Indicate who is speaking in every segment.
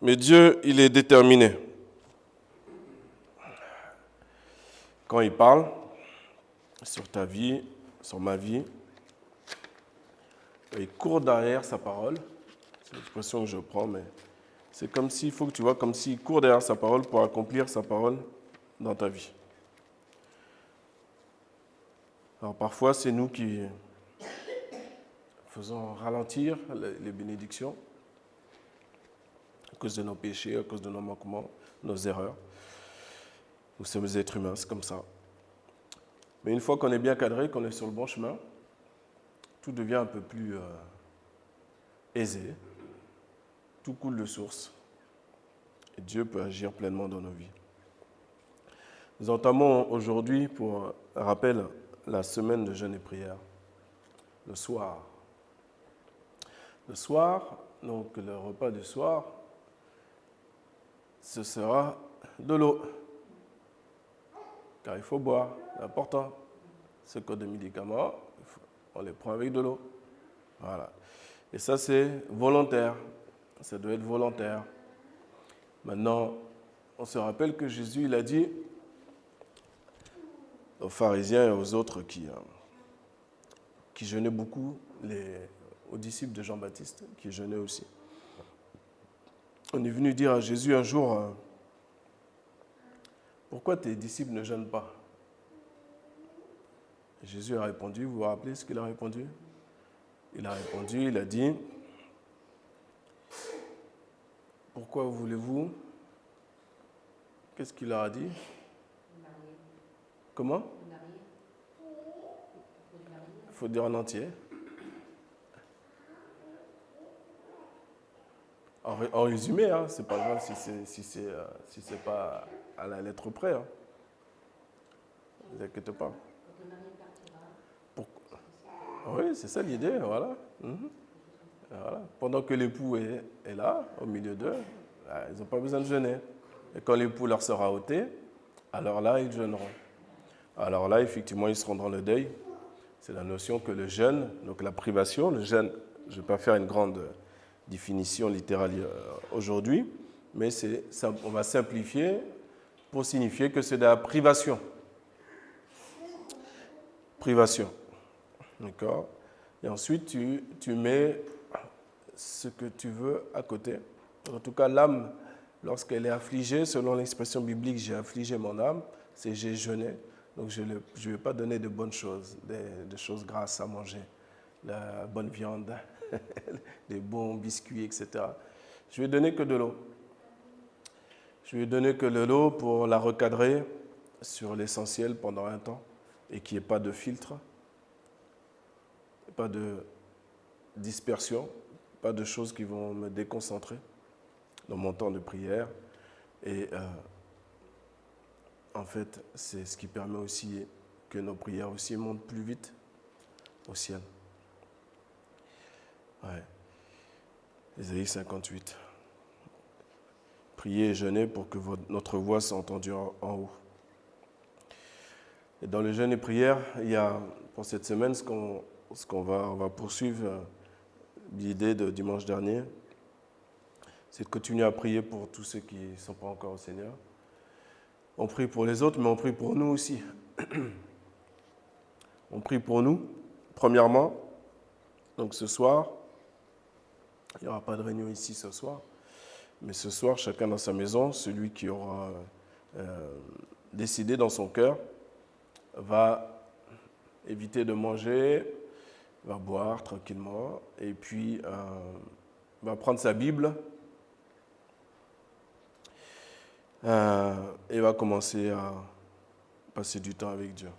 Speaker 1: Mais Dieu, il est déterminé. Quand il parle sur ta vie, sur ma vie, il court derrière sa parole. C'est l'expression que je prends, mais c'est comme s'il faut que tu vois, comme s'il court derrière sa parole pour accomplir sa parole dans ta vie. Alors parfois, c'est nous qui faisons ralentir les bénédictions à cause de nos péchés, à cause de nos manquements, nos erreurs. Nous sommes des êtres humains, c'est comme ça. Mais une fois qu'on est bien cadré, qu'on est sur le bon chemin, tout devient un peu plus aisé, tout coule de source, et Dieu peut agir pleinement dans nos vies. Nous entamons aujourd'hui, pour rappel, la semaine de jeûne et prière, le soir. Le soir, donc le repas du soir, ce sera de l'eau, car il faut boire, c'est important. Ce code de médicaments, on les prend avec de l'eau. Voilà. Et ça, c'est volontaire. Ça doit être volontaire. Maintenant, on se rappelle que Jésus, il a dit aux pharisiens et aux autres qui jeûnaient beaucoup, aux disciples de Jean-Baptiste, qui jeûnaient aussi. On est venu dire à Jésus un jour, pourquoi tes disciples ne jeûnent pas? Et Jésus a répondu, vous vous rappelez ce qu'il a répondu? Il a répondu, il a dit, pourquoi voulez-vous? Qu'est-ce qu'il leur a dit? Comment? Il faut dire en entier. En résumé, hein, c'est pas grave si c'est pas à la lettre près. Hein. Ne vous inquiétez pas. Oui, c'est ça l'idée, voilà. Voilà. Pendant que l'époux est là, au milieu d'eux, ils n'ont pas besoin de jeûner. Et quand l'époux leur sera ôté, alors là, ils jeûneront. Alors là, effectivement, ils seront dans le deuil. C'est la notion que le jeûne, donc la privation, le jeûne, je ne vais pas faire une grande définition littérale aujourd'hui, mais on va simplifier pour signifier que c'est de la privation. Privation. D'accord? Et ensuite, tu mets ce que tu veux à côté. En tout cas, l'âme, lorsqu'elle est affligée, selon l'expression biblique, j'ai affligé mon âme, c'est j'ai jeûné. Donc, je ne vais pas donner de bonnes choses, des choses grasses à manger, la bonne viande, des bons biscuits, etc. Je vais donner que de l'eau. Je vais donner que de l'eau pour la recadrer sur l'essentiel pendant un temps et qu'il n'y ait pas de filtre, pas de dispersion, pas de choses qui vont me déconcentrer dans mon temps de prière. Et en fait, c'est ce qui permet aussi que nos prières aussi montent plus vite au ciel. Ouais. Ésaïe 58. Priez et jeûnez pour que notre voix soit entendue en haut. Et dans le jeûne et prière, il y a pour cette semaine on va poursuivre l'idée de dimanche dernier, c'est de continuer à prier pour tous ceux qui ne sont pas encore au Seigneur. On prie pour les autres, mais on prie pour nous aussi. On prie pour nous, premièrement. Donc ce soir, il n'y aura pas de réunion ici ce soir, mais ce soir, chacun dans sa maison, celui qui aura décidé dans son cœur, va éviter de manger, va boire tranquillement, et puis va prendre sa Bible et va commencer à passer du temps avec Dieu.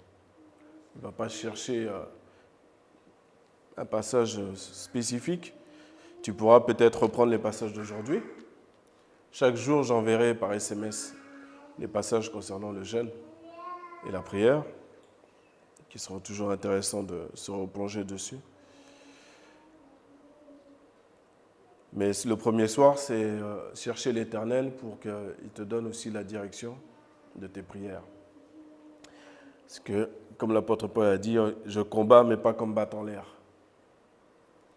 Speaker 1: Il ne va pas chercher un passage spécifique. Tu pourras peut-être reprendre les passages d'aujourd'hui. Chaque jour, j'enverrai par SMS les passages concernant le jeûne et la prière, qui seront toujours intéressants de se replonger dessus. Mais le premier soir, c'est chercher l'Éternel pour qu'il te donne aussi la direction de tes prières. Parce que, comme l'apôtre Paul a dit, je combats, mais pas comme battant l'air.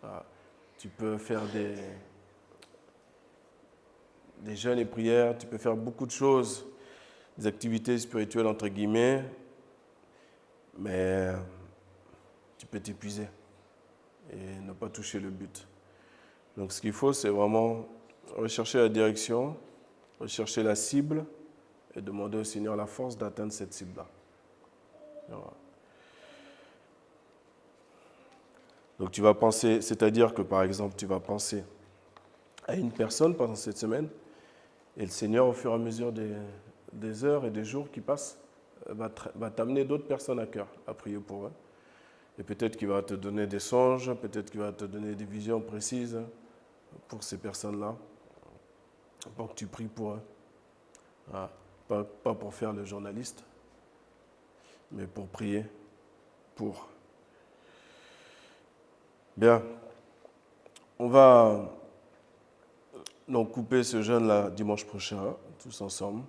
Speaker 1: Voilà. Tu peux faire des jeûnes et prières, tu peux faire beaucoup de choses, des activités spirituelles entre guillemets, mais tu peux t'épuiser et ne pas toucher le but. Donc ce qu'il faut, c'est vraiment rechercher la direction, rechercher la cible et demander au Seigneur la force d'atteindre cette cible-là. Voilà. Donc tu vas penser, c'est-à-dire que par exemple, tu vas penser à une personne pendant cette semaine et le Seigneur, au fur et à mesure des heures et des jours qui passent, va t'amener d'autres personnes à cœur à prier pour eux. Et peut-être qu'il va te donner des songes, peut-être qu'il va te donner des visions précises pour ces personnes-là, pour que tu pries pour eux. Ah, pas pour faire le journaliste, mais pour prier pour. Bien, on va donc couper ce jeûne-là dimanche prochain, tous ensemble.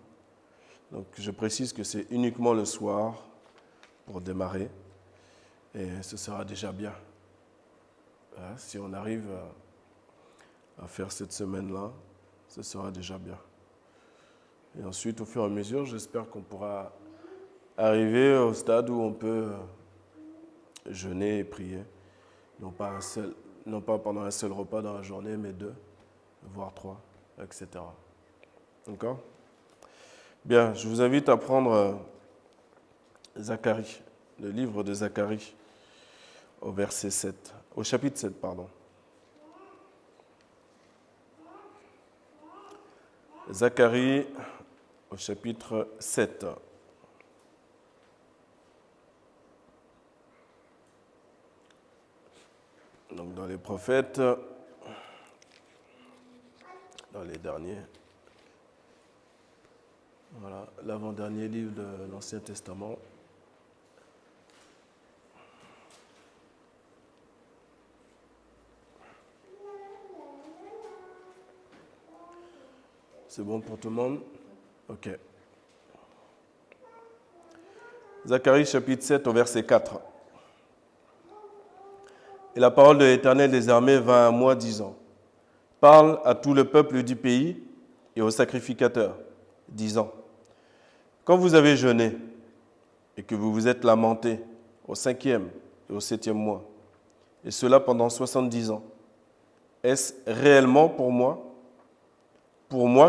Speaker 1: Donc je précise que c'est uniquement le soir pour démarrer, et ce sera déjà bien. Si on arrive à faire cette semaine-là, ce sera déjà bien. Et ensuite, au fur et à mesure, j'espère qu'on pourra arriver au stade où on peut jeûner et prier. Non pas pendant un seul repas dans la journée, mais 2, voire 3, etc. D'accord ? Bien, je vous invite à prendre Zacharie, le livre de Zacharie, au chapitre 7, pardon. Zacharie, au chapitre 7. Donc dans les prophètes, dans les derniers, voilà, l'avant-dernier livre de l'Ancien Testament. C'est bon pour tout le monde? Ok. Zacharie chapitre 7 au verset 4. Et la parole de l'Éternel des armées vint à moi disant, parle à tout le peuple du pays et aux sacrificateurs, disant, quand vous avez jeûné et que vous vous êtes lamenté au 5e et au 7e mois, et cela pendant 70 ans, est-ce réellement pour moi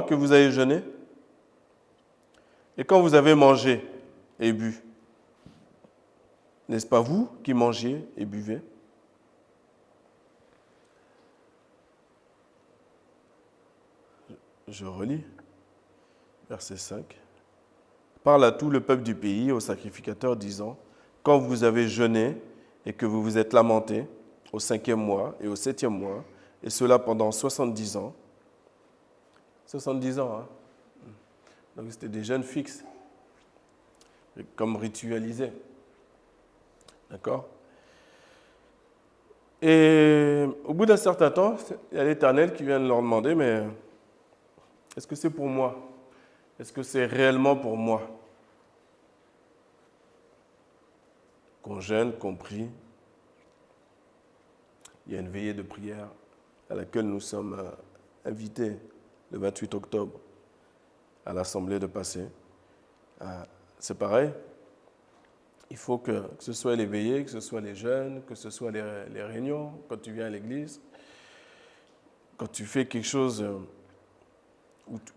Speaker 1: que vous avez jeûné? Et quand vous avez mangé et bu, n'est-ce pas vous qui mangiez et buvez? Je relis, verset 5. Parle à tout le peuple du pays, aux sacrificateurs, disant, quand vous avez jeûné et que vous vous êtes lamenté au 5e mois et au 7e mois, et cela pendant 70 ans. 70 ans, hein? Donc c'était des jeûnes fixes, comme ritualisés. D'accord? Et au bout d'un certain temps, il y a l'Éternel qui vient leur demander, mais est-ce que c'est pour moi? Est-ce que c'est réellement pour moi? Qu'on jeûne, qu'on prie. Il y a une veillée de prière à laquelle nous sommes invités le 28 octobre à l'Assemblée de Passé. C'est pareil. Il faut que ce soit les veillées, que ce soit les jeûnes, que ce soit les réunions, quand tu viens à l'église, quand tu fais quelque chose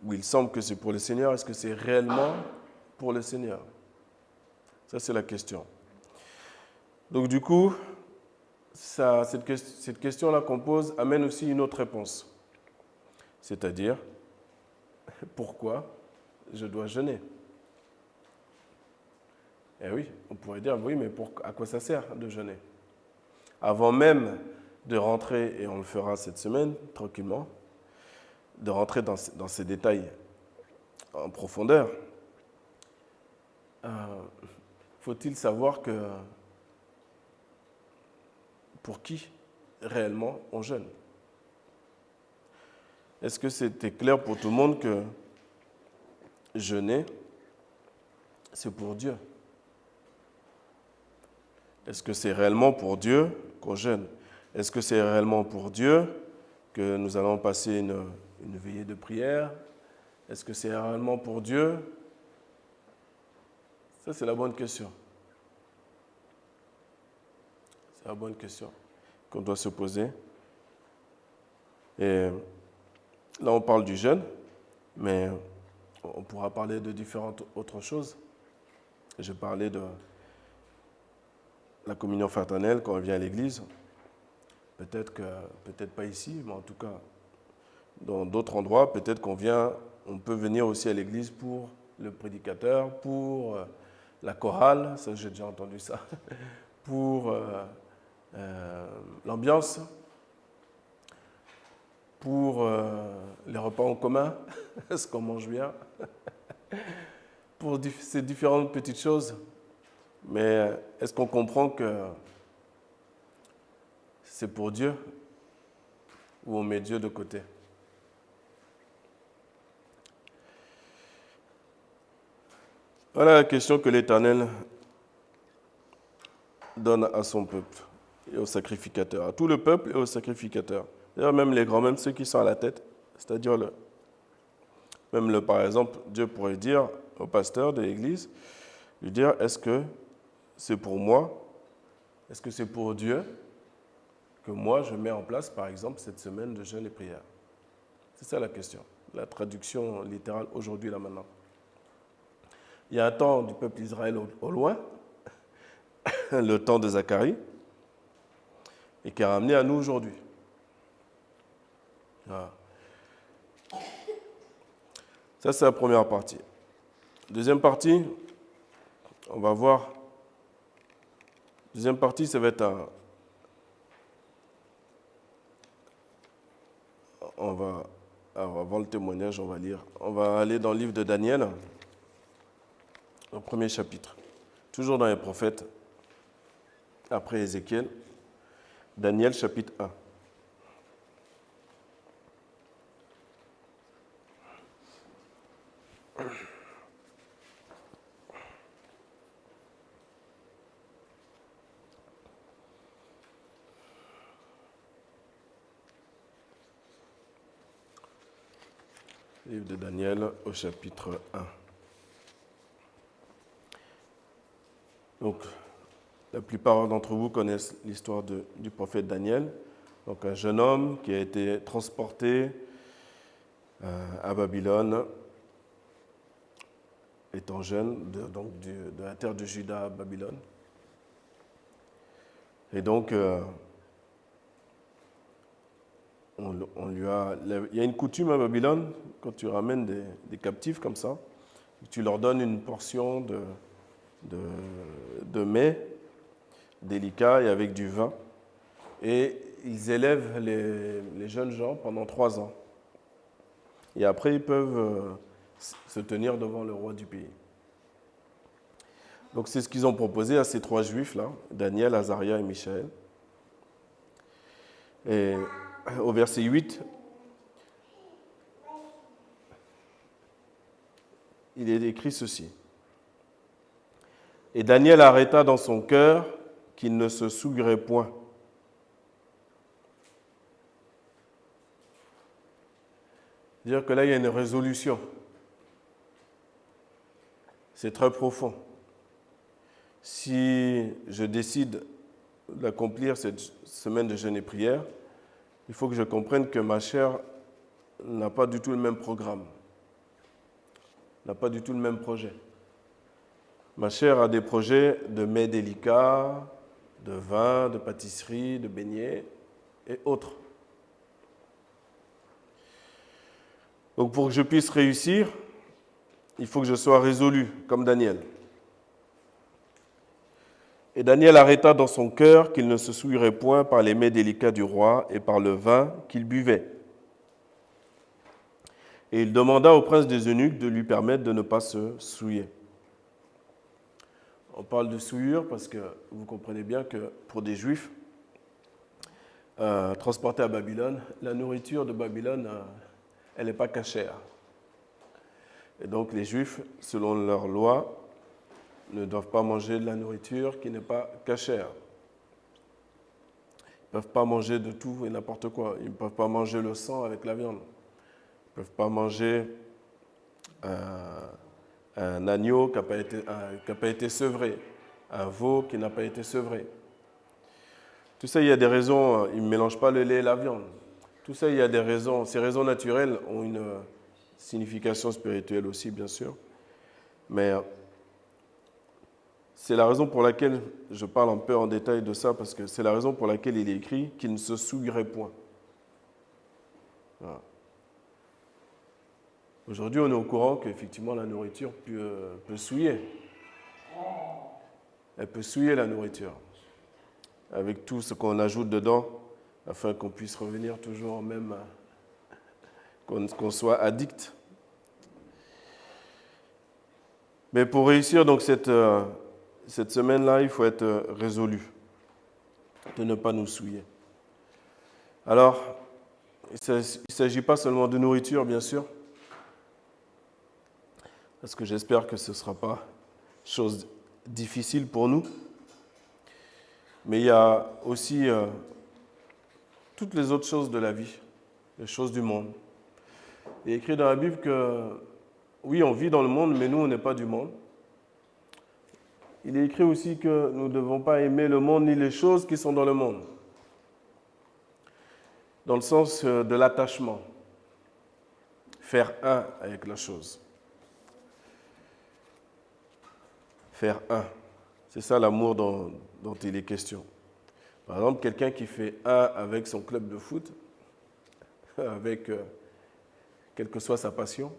Speaker 1: où il semble que c'est pour le Seigneur, est-ce que c'est réellement pour le Seigneur? Ça, c'est la question. Donc du coup, cette question-là qu'on pose amène aussi une autre réponse. C'est-à-dire, pourquoi je dois jeûner? Eh oui, on pourrait dire, oui, mais à quoi ça sert de jeûner? Avant même de rentrer, et on le fera cette semaine, tranquillement, de rentrer dans ces détails en profondeur, faut-il savoir que pour qui réellement on jeûne? Est-ce que c'était clair pour tout le monde que jeûner, c'est pour Dieu? Est-ce que c'est réellement pour Dieu qu'on jeûne? Est-ce que c'est réellement pour Dieu que nous allons passer une veillée de prière Est-ce que c'est réellement pour Dieu? Ça, c'est la bonne question. C'est la bonne question qu'on doit se poser. Et là, on parle du jeûne, mais on pourra parler de différentes autres choses. Je parlais de la communion fraternelle quand on vient à l'église. Peut-être pas ici, mais en tout cas, dans d'autres endroits, peut-être on peut venir aussi à l'église pour le prédicateur, pour la chorale, ça j'ai déjà entendu ça, pour l'ambiance, pour les repas en commun, est-ce qu'on mange bien, pour ces différentes petites choses. Mais est-ce qu'on comprend que c'est pour Dieu ou on met Dieu de côté? Voilà la question que l'Éternel donne à son peuple et aux sacrificateurs, à tout le peuple et aux sacrificateurs. D'ailleurs, même les grands, même ceux qui sont à la tête, c'est-à-dire par exemple, Dieu pourrait dire au pasteur de l'église, lui dire, est-ce que c'est pour moi, est-ce que c'est pour Dieu que moi je mets en place, par exemple, cette semaine de jeûne et prière? C'est ça la question, la traduction littérale aujourd'hui, là maintenant. Il y a un temps du peuple d'Israël au loin, le temps de Zacharie, et qui est ramené à nous aujourd'hui. Voilà. Ça, c'est la première partie. Deuxième partie, on va voir. Deuxième partie, ça va être alors avant le témoignage, on va lire. On va aller dans le livre de Daniel, au premier chapitre. Toujours dans les prophètes, après Ézéchiel. Daniel, chapitre 1. Livre de Daniel au chapitre 1. Donc, la plupart d'entre vous connaissent l'histoire du prophète Daniel. Donc, un jeune homme qui a été transporté à Babylone, étant jeune, de la terre de Juda à Babylone. Et donc, il y a une coutume à Babylone, quand tu ramènes des captifs comme ça, tu leur donnes une portion de mets délicat et avec du vin, et ils élèvent les jeunes gens pendant 3 ans. Et après, ils peuvent se tenir devant le roi du pays. Donc c'est ce qu'ils ont proposé à ces 3 juifs-là, Daniel, Azaria et Michaël. Et au verset 8, il est écrit ceci. Et Daniel arrêta dans son cœur qu'il ne se souillerait point. C'est-à-dire que là, il y a une résolution. C'est très profond. Si je décide d'accomplir cette semaine de jeûne et prière, il faut que je comprenne que ma chair n'a pas du tout le même programme, n'a pas du tout le même projet. Ma chair a des projets de mets délicats, de vin, de pâtisserie, de beignets et autres. Donc pour que je puisse réussir, il faut que je sois résolu, comme Daniel. Et Daniel arrêta dans son cœur qu'il ne se souillerait point par les mets délicats du roi et par le vin qu'il buvait. Et il demanda au prince des eunuques de lui permettre de ne pas se souiller. On parle de souillure parce que vous comprenez bien que pour des Juifs transportés à Babylone, la nourriture de Babylone, elle n'est pas cachère. Et donc les Juifs, selon leur loi, ne doivent pas manger de la nourriture qui n'est pas cachère. Ils ne peuvent pas manger de tout et n'importe quoi. Ils ne peuvent pas manger le sang avec la viande. Ils ne peuvent pas manger un agneau qui n'a pas été sevré, un veau qui n'a pas été sevré. Tout ça, il y a des raisons, ils ne mélangent pas le lait et la viande. Tout ça, il y a des raisons. Ces raisons naturelles ont une signification spirituelle aussi, bien sûr. Mais c'est la raison pour laquelle je parle un peu en détail de ça, parce que c'est la raison pour laquelle il est écrit qu'il ne se souillerait point. Voilà. Aujourd'hui, on est au courant qu'effectivement la nourriture peut souiller. Elle peut souiller la nourriture, avec tout ce qu'on ajoute dedans, afin qu'on puisse revenir toujours même, qu'on soit addict. Mais pour réussir donc cette semaine-là, il faut être résolu de ne pas nous souiller. Alors, il ne s'agit pas seulement de nourriture, bien sûr, parce que j'espère que ce ne sera pas chose difficile pour nous, mais il y a aussi toutes les autres choses de la vie, les choses du monde. Il est écrit dans la Bible que, oui, on vit dans le monde, mais nous, on n'est pas du monde. Il est écrit aussi que nous ne devons pas aimer le monde ni les choses qui sont dans le monde, dans le sens de l'attachement, faire un avec la chose. Faire un, c'est ça l'amour dont il est question. Par exemple, quelqu'un qui fait un avec son club de foot, avec quelle que soit sa passion,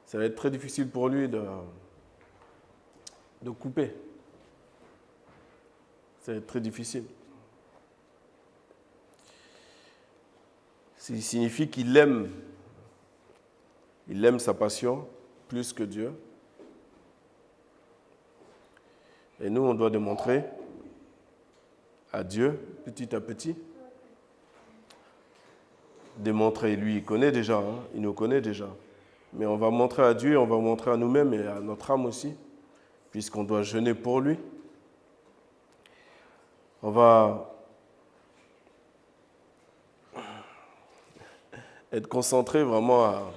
Speaker 1: ça va être très difficile pour lui de couper. Ça va être très difficile. Ça signifie qu'il aime sa passion plus que Dieu. Et nous, on doit démontrer à Dieu, petit à petit, démontrer, lui, il connaît déjà, il nous connaît déjà. Mais on va montrer à Dieu, on va montrer à nous-mêmes et à notre âme aussi, puisqu'on doit jeûner pour lui. On va être concentré vraiment à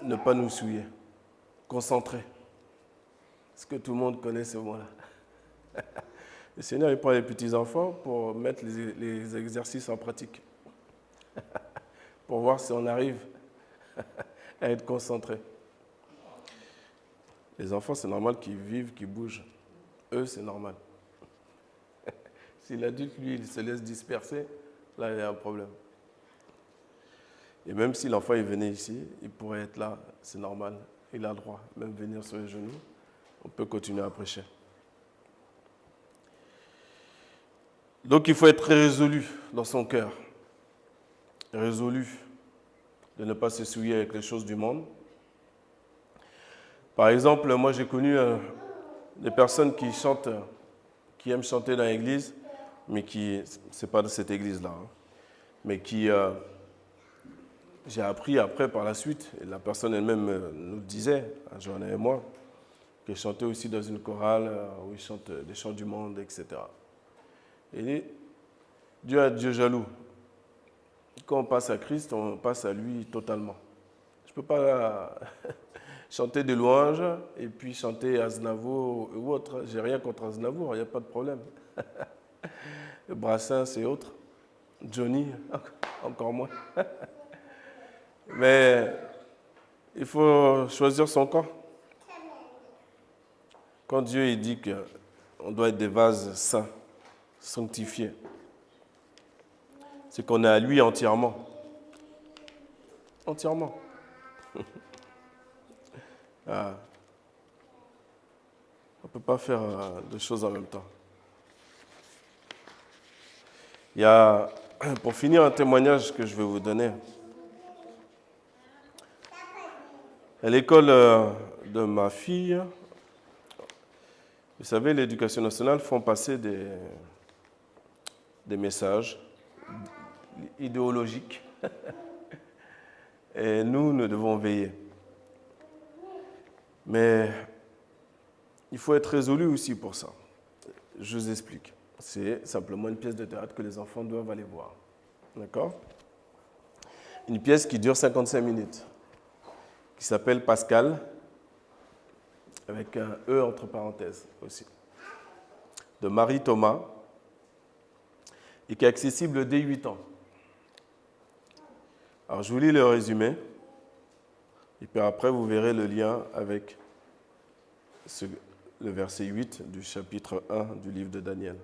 Speaker 1: ne pas nous souiller. Concentré. Est-ce que tout le monde connaît ce mot-là? Le Seigneur, il prend les petits-enfants pour mettre les exercices en pratique. Pour voir si on arrive à être concentré. Les enfants, c'est normal qu'ils vivent, qu'ils bougent. Eux, c'est normal. Si l'adulte, lui, il se laisse disperser, là, il y a un problème. Et même si l'enfant il venait ici, il pourrait être là, c'est normal. Il a le droit, même venir sur les genoux. On peut continuer à prêcher. Donc il faut être très résolu dans son cœur. Résolu de ne pas se souiller avec les choses du monde. Par exemple, moi j'ai connu des personnes qui chantent, qui aiment chanter dans l'église, mais qui, c'est pas de cette église-là, mais qui, j'ai appris après par la suite, et la personne elle-même nous disait, Joanna et moi, qu'elle chantait aussi dans une chorale où ils chantent des chants du monde, etc. Et Dieu est Dieu jaloux. Quand on passe à Christ, on passe à lui totalement. Je ne peux pas chanter des louanges et puis chanter Aznavour ou autre. J'ai rien contre Aznavour, il n'y a pas de problème. Brassens et autres. Johnny, encore moins. Mais il faut choisir son camp. Quand Dieu il dit qu'on doit être des vases saints, sanctifiés, c'est qu'on est à lui entièrement. Entièrement. On ne peut pas faire deux choses en même temps. Il y a, pour finir, un témoignage que je vais vous donner. À l'école de ma fille, vous savez, l'Éducation nationale font passer des messages idéologiques. Et nous devons veiller. Mais il faut être résolu aussi pour ça. Je vous explique. C'est simplement une pièce de théâtre que les enfants doivent aller voir. D'accord? une pièce qui dure 55 minutes, qui s'appelle Pascal, avec un E entre parenthèses aussi, de Marie Thomas, et qui est accessible dès 8 ans. Alors, je vous lis le résumé, et puis après, vous verrez le lien avec le verset 8 du chapitre 1 du livre de Daniel.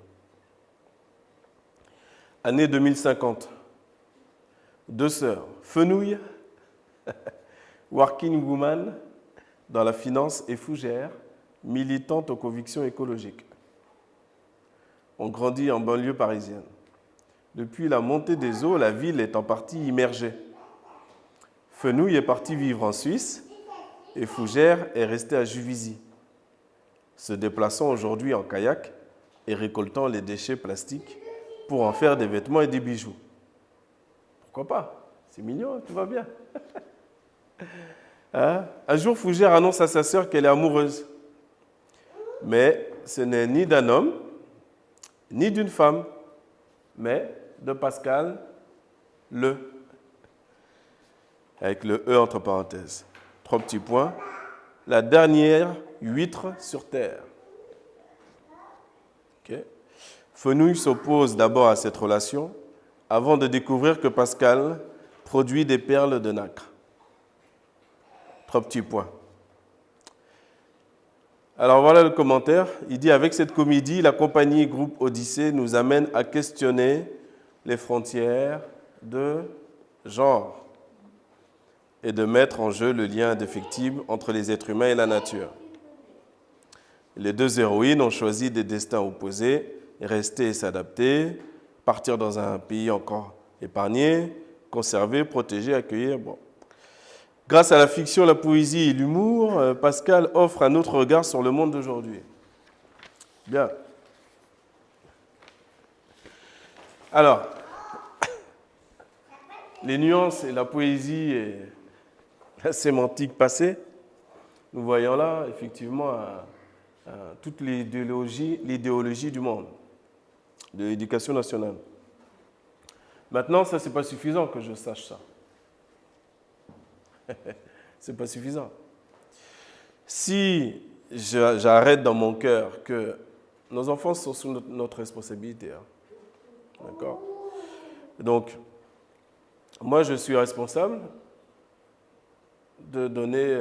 Speaker 1: Année 2050. 2 sœurs, Fenouil, working woman dans la finance, et Fougère, militante aux convictions écologiques. On grandit en banlieue parisienne. Depuis la montée des eaux, la ville est en partie immergée. Fenouil est partie vivre en Suisse et Fougère est restée à Juvisy, se déplaçant aujourd'hui en kayak et récoltant les déchets plastiques pour en faire des vêtements et des bijoux. Pourquoi pas? C'est mignon, tout va bien. Hein? Un jour, Fougère annonce à sa sœur qu'elle est amoureuse. Mais ce n'est ni d'un homme, ni d'une femme, mais de Pascal, avec le E entre parenthèses. 3 petits points. La dernière huître sur Terre. Okay. Fenouil s'oppose d'abord à cette relation avant de découvrir que Pascal produit des perles de nacre. 3 petits points. Alors voilà le commentaire. Il dit « Avec cette comédie, la compagnie Groupe Odyssée nous amène à questionner les frontières de genre et de mettre en jeu le lien indéfectible entre les êtres humains et la nature. Les 2 héroïnes ont choisi des destins opposés, rester et s'adapter, partir dans un pays encore épargné, conserver, protéger, accueillir. Bon. Grâce à la fiction, la poésie et l'humour, Pascal offre un autre regard sur le monde d'aujourd'hui. Bien. Alors, les nuances et la poésie et la sémantique passée, nous voyons là effectivement toute l'idéologie du monde, de l'éducation nationale. Maintenant, ça, ce n'est pas suffisant que je sache ça. Ce n'est pas suffisant. Si j'arrête dans mon cœur que nos enfants sont sous notre responsabilité, hein. D'accord? Donc, moi, je suis responsable de donner,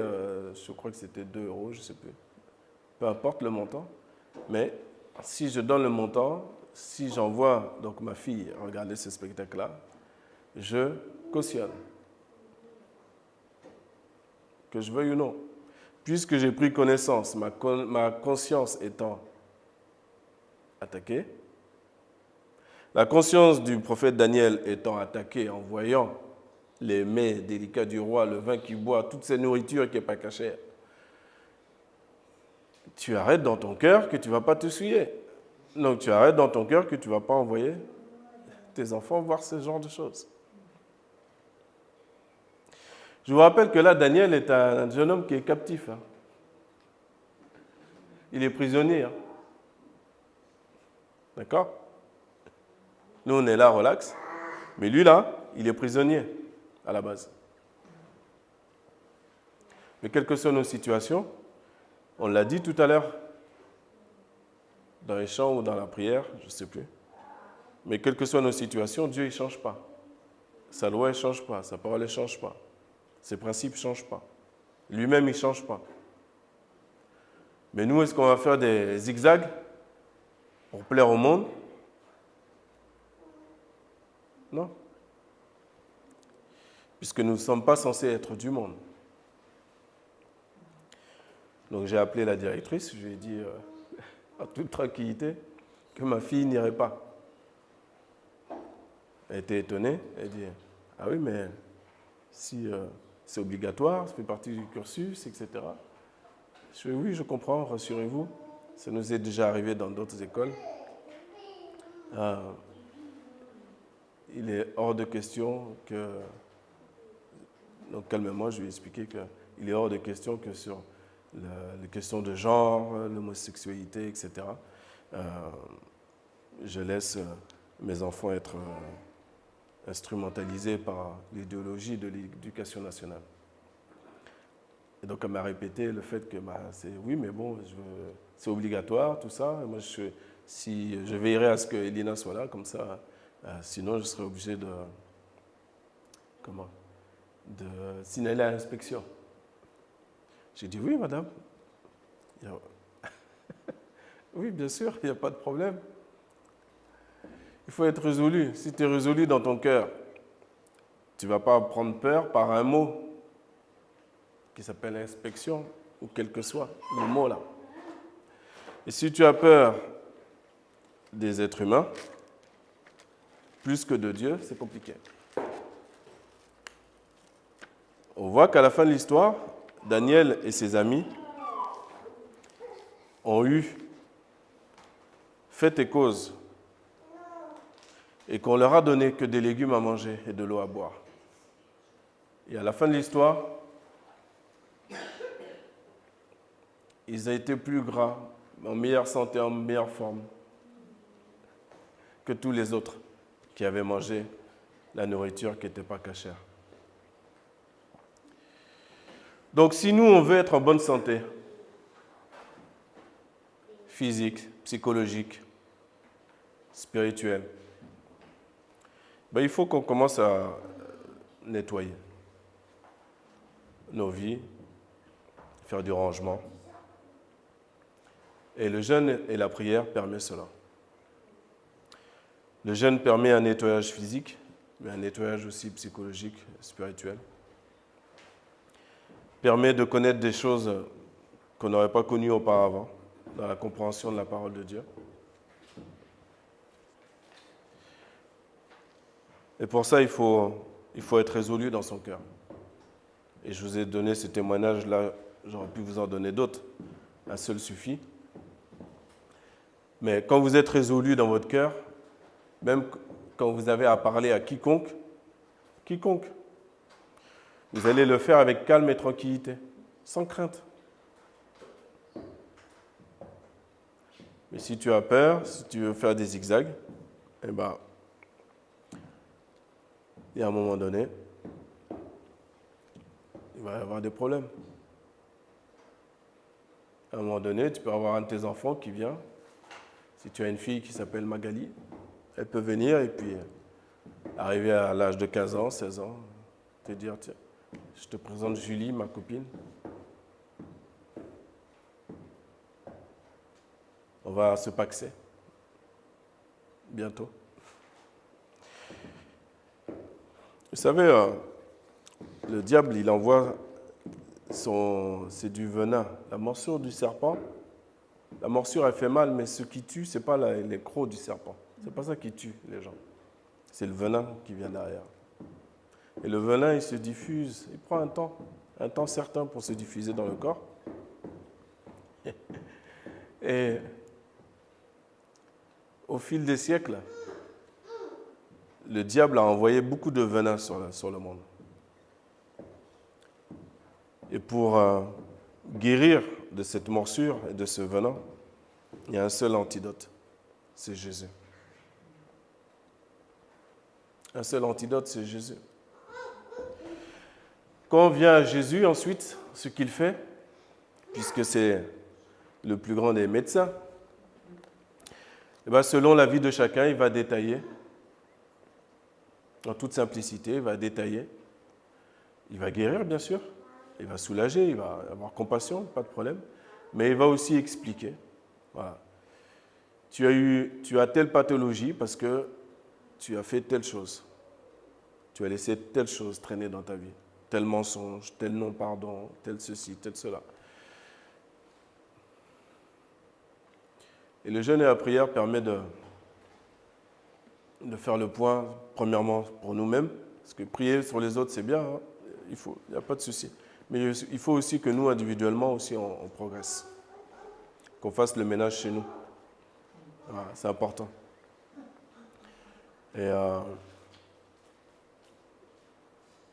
Speaker 1: je crois que c'était 2 €, je ne sais plus, peu importe le montant, mais si je donne le montant, si j'envoie donc ma fille regarder ce spectacle-là, je cautionne. Que je veuille ou non. Puisque j'ai pris connaissance, ma conscience étant attaquée, la conscience du prophète Daniel étant attaquée en voyant les mets délicats du roi, le vin qu'il boit, toute cette nourriture qui n'est pas cachée, tu arrêtes dans ton cœur que tu ne vas pas te souiller. Donc tu arrêtes dans ton cœur que tu ne vas pas envoyer tes enfants voir ce genre de choses. Je vous rappelle que là, Daniel est un jeune homme qui est captif. Hein. Il est prisonnier. Hein. D'accord? Nous, on est là, relax. Mais lui, là, il est prisonnier, à la base. Mais quelles que soient nos situations, on l'a dit tout à l'heure, dans les chants ou dans la prière, je ne sais plus. Mais quelles que soient nos situations, Dieu, il ne change pas. Sa loi, elle ne change pas. Sa parole, elle ne change pas. Ses principes ne changent pas. Lui-même, il ne change pas. Mais nous, est-ce qu'on va faire des zigzags pour plaire au monde? Non. Puisque nous ne sommes pas censés être du monde. Donc j'ai appelé la directrice, je lui ai dit en toute tranquillité que ma fille n'irait pas. Elle était étonnée, elle dit « Ah oui, mais si c'est obligatoire, ça fait partie du cursus, etc. » Je dis « Oui, je comprends, rassurez-vous, ça nous est déjà arrivé dans d'autres écoles. Il est hors de question que... » Donc calmement, je lui ai expliqué qu'il est hors de question que sur les questions de genre, l'homosexualité, etc., je laisse mes enfants être instrumentalisé par l'idéologie de l'éducation nationale. Et donc, elle m'a répété le fait que oui, mais bon, c'est obligatoire, tout ça. Et moi, je veillerai à ce que Elina soit là, comme ça. Sinon, je serai obligé de signaler à l'inspection. J'ai dit oui, madame. Oui, bien sûr, il n'y a pas de problème. Il faut être résolu. Si tu es résolu dans ton cœur, tu ne vas pas prendre peur par un mot qui s'appelle inspection, ou quel que soit le mot là. Et si tu as peur des êtres humains, plus que de Dieu, c'est compliqué. On voit qu'à la fin de l'histoire, Daniel et ses amis ont eu fait et cause et qu'on leur a donné que des légumes à manger et de l'eau à boire. Et à la fin de l'histoire, ils ont été plus gras, en meilleure santé, en meilleure forme que tous les autres qui avaient mangé la nourriture qui n'était pas cachère. Donc si nous, on veut être en bonne santé, physique, psychologique, spirituelle, il faut qu'on commence à nettoyer nos vies, faire du rangement. Et le jeûne et la prière permettent cela. Le jeûne permet un nettoyage physique, mais un nettoyage aussi psychologique, spirituel. Permet de connaître des choses qu'on n'aurait pas connues auparavant, dans la compréhension de la parole de Dieu. Et pour ça, il faut être résolu dans son cœur. Et je vous ai donné ce témoignage-là, j'aurais pu vous en donner d'autres. Un seul suffit. Mais quand vous êtes résolu dans votre cœur, même quand vous avez à parler à quiconque, vous allez le faire avec calme et tranquillité, sans crainte. Mais si tu as peur, si tu veux faire des zigzags, il y a un moment donné, il va y avoir des problèmes. À un moment donné, tu peux avoir un de tes enfants qui vient. Si tu as une fille qui s'appelle Magali, elle peut venir et puis arriver à l'âge de 15 ans, 16 ans, te dire, tiens, je te présente Julie, ma copine. On va se paxer bientôt. Vous savez, le diable, il envoie c'est du venin. La morsure du serpent, la morsure, elle fait mal, mais ce qui tue, ce n'est pas les crocs du serpent. Ce n'est pas ça qui tue les gens. C'est le venin qui vient derrière. Et le venin, il se diffuse. Il prend un temps certain pour se diffuser dans le corps. Et au fil des siècles, le diable a envoyé beaucoup de venin sur le monde. Et pour guérir de cette morsure et de ce venin, il y a un seul antidote, c'est Jésus. Un seul antidote, c'est Jésus. Quand on vient à Jésus, ensuite, ce qu'il fait, puisque c'est le plus grand des médecins, selon la vie de chacun, il va détailler, en toute simplicité, il va détailler. Il va guérir, bien sûr, il va soulager, il va avoir compassion, pas de problème, mais il va aussi expliquer. Voilà. Tu as telle pathologie parce que tu as fait telle chose. Tu as laissé telle chose traîner dans ta vie. Tel mensonge, tel non-pardon, tel ceci, tel cela. Et le jeûne et la prière permet de faire le point, premièrement, pour nous-mêmes, parce que prier sur les autres, c'est bien, hein, il n'y a pas de souci. Mais il faut aussi que nous, individuellement, aussi, on progresse. Qu'on fasse le ménage chez nous. Voilà, c'est important. Et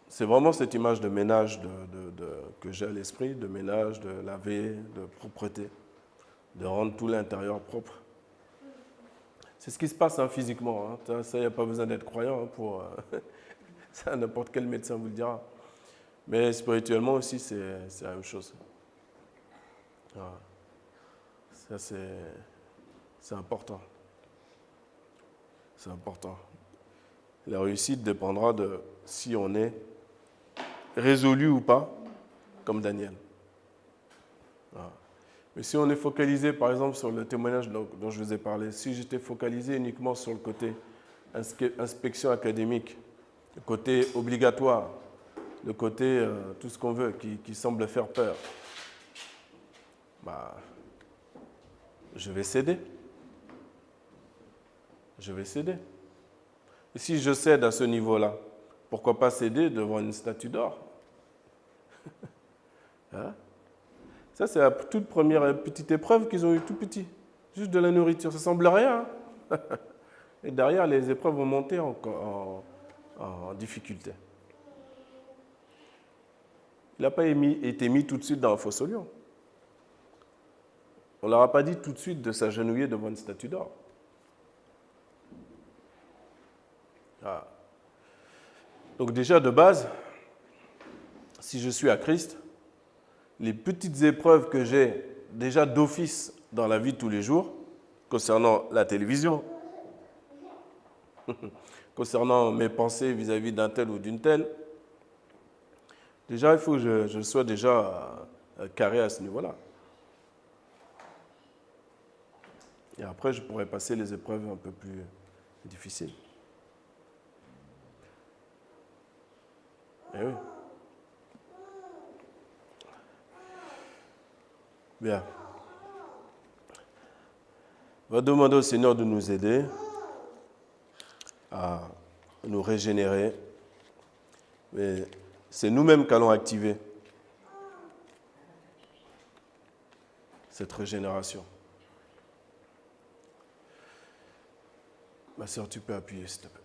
Speaker 1: c'est vraiment cette image de ménage que j'ai à l'esprit, de ménage, de laver, de propreté, de rendre tout l'intérieur propre. C'est ce qui se passe physiquement. Ça, il n'y a pas besoin d'être croyant pour... ça, n'importe quel médecin vous le dira. Mais spirituellement aussi, c'est la même chose. Voilà. Ça, c'est important. C'est important. La réussite dépendra de si on est résolu ou pas, comme Daniel. Voilà. Mais si on est focalisé, par exemple, sur le témoignage dont je vous ai parlé, si j'étais focalisé uniquement sur le côté inspection académique, le côté obligatoire, le côté tout ce qu'on veut, qui semble faire peur, bah, je vais céder. Je vais céder. Et si je cède à ce niveau-là, pourquoi pas céder devant une statue d'or? Hein? Ça, c'est la toute première petite épreuve qu'ils ont eue tout petit. Juste de la nourriture. Ça semble rien. Et derrière, les épreuves vont monter en difficulté. Il n'a pas été mis tout de suite dans un fosse au lion. On ne leur a pas dit tout de suite de s'agenouiller devant une statue d'or. Ah. Donc déjà, de base, si je suis à Christ, les petites épreuves que j'ai déjà d'office dans la vie de tous les jours, concernant la télévision, concernant mes pensées vis-à-vis d'un tel ou d'une telle, déjà, il faut que je sois déjà carré à ce niveau-là. Et après, je pourrais passer les épreuves un peu plus difficiles. Eh oui. Bien. On va demander au Seigneur de nous aider à nous régénérer. Mais c'est nous-mêmes qu'allons activer cette régénération. Ma sœur, tu peux appuyer, s'il te plaît.